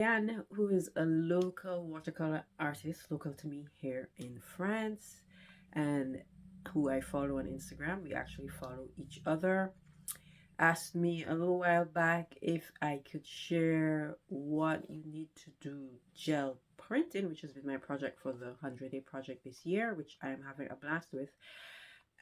Jan, who is a local watercolor artist, local to me here in France, and who I follow on Instagram. We actually follow each other. Asked me a little while back if I could share what you need to do gel printing, which has been my project for the 100-day project this year, which I am having a blast with.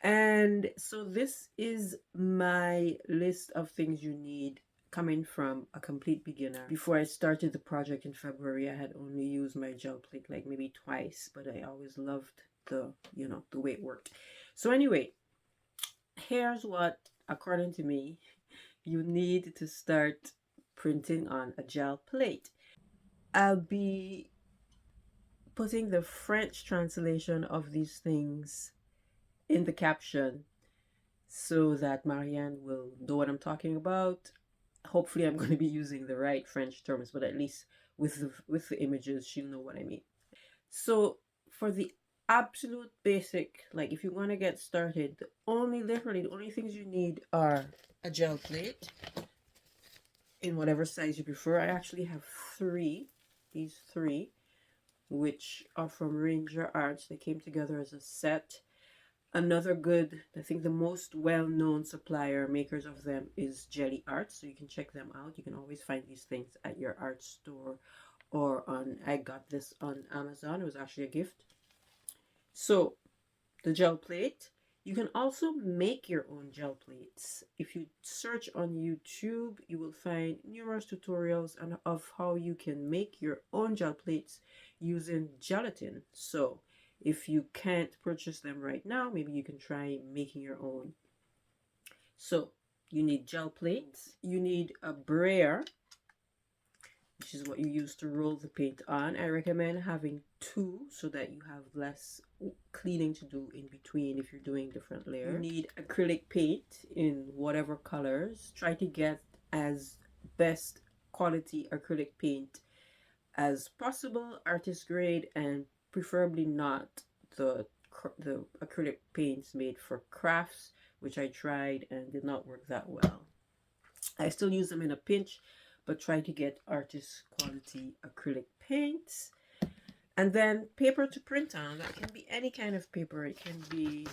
And so this is my list of things you need coming from a complete beginner. Before I started the project in February, I had only used my gel plate like maybe twice, but I always loved the way it worked. So anyway, here's what, according to me, you need to start printing on a gel plate. I'll be putting the French translation of these things in the caption so that Marianne will know what I'm talking about. Hopefully I'm going to be using the right French terms, but at least with the images, she'll know what I mean. So for the absolute basic, like if you want to get started, literally the only things you need are a gel plate in whatever size you prefer. I actually have these three, which are from Ranger Arts. They came together as a set. Another good, I think the most well-known supplier, makers of them, is Jelly Arts. So you can check them out. You can always find these things at your art store or I got this on Amazon. It was actually a gift. So the gel plate. You can also make your own gel plates. If you search on YouTube, you will find numerous tutorials of how you can make your own gel plates using gelatin. So if you can't purchase them right now, maybe you can try making your own. So you need gel plates. You need a brayer, which is what you use to roll the paint on. I recommend having two so that you have less cleaning to do in between if you're doing different layers. You need acrylic paint in whatever colors. Try to get as best quality acrylic paint as possible, artist grade, and preferably not the acrylic paints made for crafts, which I tried and did not work that well. I still use them in a pinch, but try to get artist quality acrylic paints. And then paper to print on. That can be any kind of paper. It can be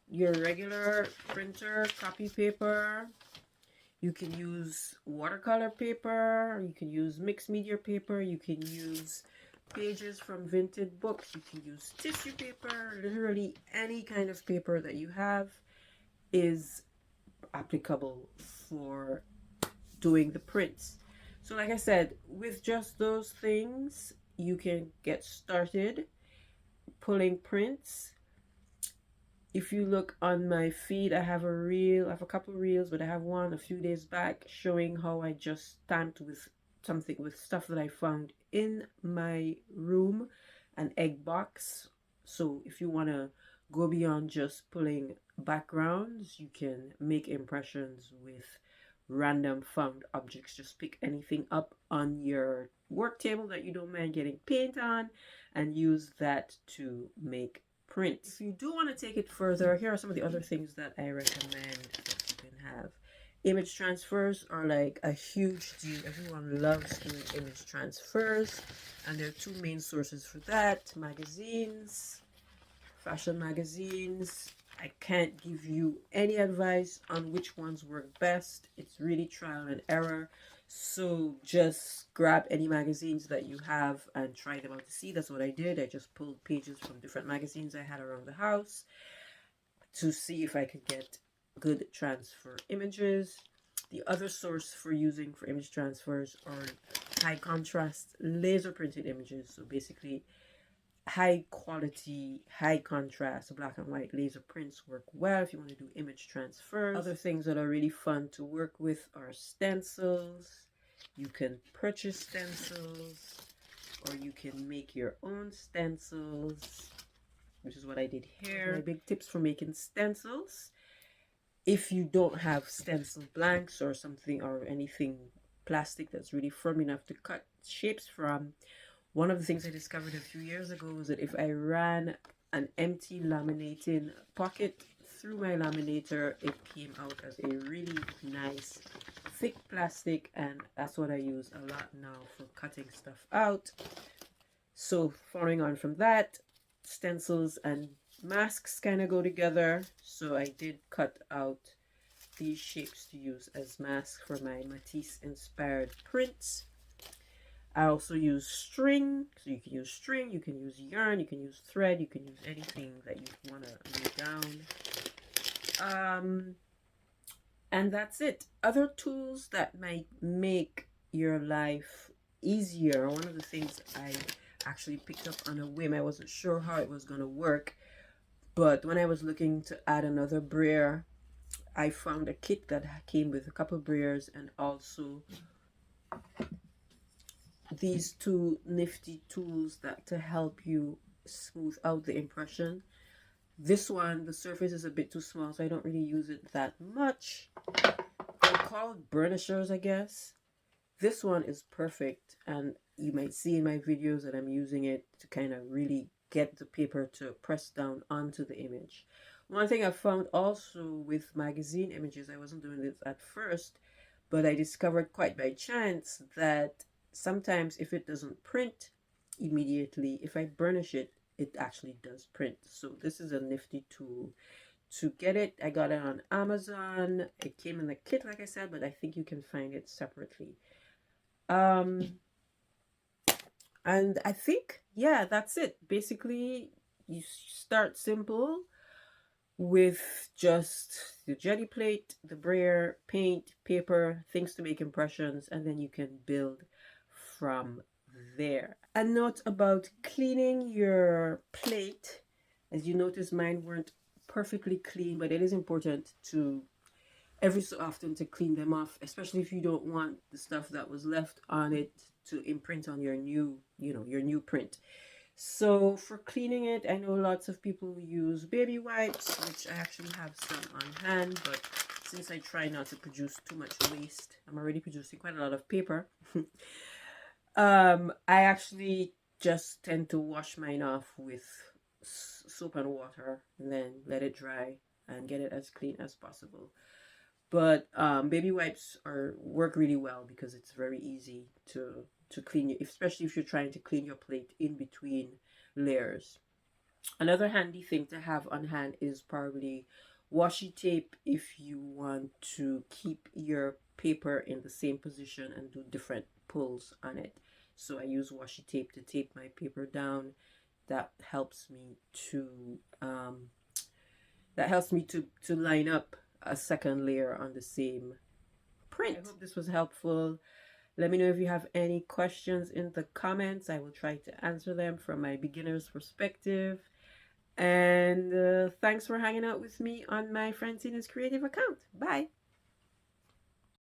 your regular printer, copy paper. You can use watercolor paper. You can use mixed media paper. You can use pages from vintage books. You can use tissue paper. Literally any kind of paper that you have is applicable for doing the prints. So like I said, with just those things, you can get started pulling prints. If you look on my feed, I have a couple of reels, but I have one a few days back showing how I just stamped with stuff that I found in my room, an egg box. So if you want to go beyond just pulling backgrounds, you can make impressions with random found objects. Just pick anything up on your work table that you don't mind getting paint on and use that to make prints. If you do want to take it further, here are some of the other things that I recommend that you can have. Image transfers are like a huge deal. Everyone loves doing image transfers, and there are two main sources for that: magazines, fashion magazines. I can't give you any advice on which ones work best. It's really trial and error. So just grab any magazines that you have and try them out to see. That's what I did. I just pulled pages from different magazines I had around the house to see if I could get good transfer images. The other source for using for image transfers are high contrast laser printed images. So basically high quality, high contrast black and white laser prints work well if you want to do image transfers. Other things that are really fun to work with are stencils. You can purchase stencils or you can make your own stencils, which is what I did here. My big tips for making stencils: if you don't have stencil blanks or something or anything plastic that's really firm enough to cut shapes from, one of the things I discovered a few years ago was that if I ran an empty laminating pocket through my laminator, it came out as a really nice thick plastic, and that's what I use a lot now for cutting stuff out. So following on from that, stencils and masks kind of go together. So I did cut out these shapes to use as masks for my Matisse inspired prints. I also use string, so you can use string, you can use yarn, you can use thread, you can use anything that you want to lay down. And that's it. Other tools that might make your life easier. One of the things I actually picked up on a whim, I wasn't sure how it was going to work, but when I was looking to add another brayer, I found a kit that came with a couple brayers and also these two nifty tools that to help you smooth out the impression. This one, the surface is a bit too small, so I don't really use it that much. They're called burnishers, I guess. This one is perfect, and you might see in my videos that I'm using it to kind of really get the paper to press down onto the image. One thing I found also with magazine images, I wasn't doing this at first, but I discovered quite by chance that sometimes if it doesn't print immediately, if I burnish it, it actually does print. So this is a nifty tool. To get it, I got it on Amazon. It came in the kit, like I said, but I think you can find it separately. And I think, yeah, that's it. Basically, you start simple with just the jelly plate, the brayer, paint, paper, things to make impressions, and then you can build from there. A note about cleaning your plate. As you notice, mine weren't perfectly clean, but it is important to every so often to clean them off, especially if you don't want the stuff that was left on it to imprint on your new, your new print. So for cleaning it, I know lots of people use baby wipes, which I actually have some on hand, but since I try not to produce too much waste, I'm already producing quite a lot of paper. I actually just tend to wash mine off with soap and water and then let it dry and get it as clean as possible. But baby wipes work really well because it's very easy to clean, especially if you're trying to clean your plate in between layers. Another handy thing to have on hand is probably washi tape if you want to keep your paper in the same position and do different pulls on it. So I use washi tape to tape my paper down. That helps me to line up a second layer on the same print. I hope this was helpful. Let me know if you have any questions in the comments. I will try to answer them from my beginner's perspective. And thanks for hanging out with me on my Francina's Creative account. Bye.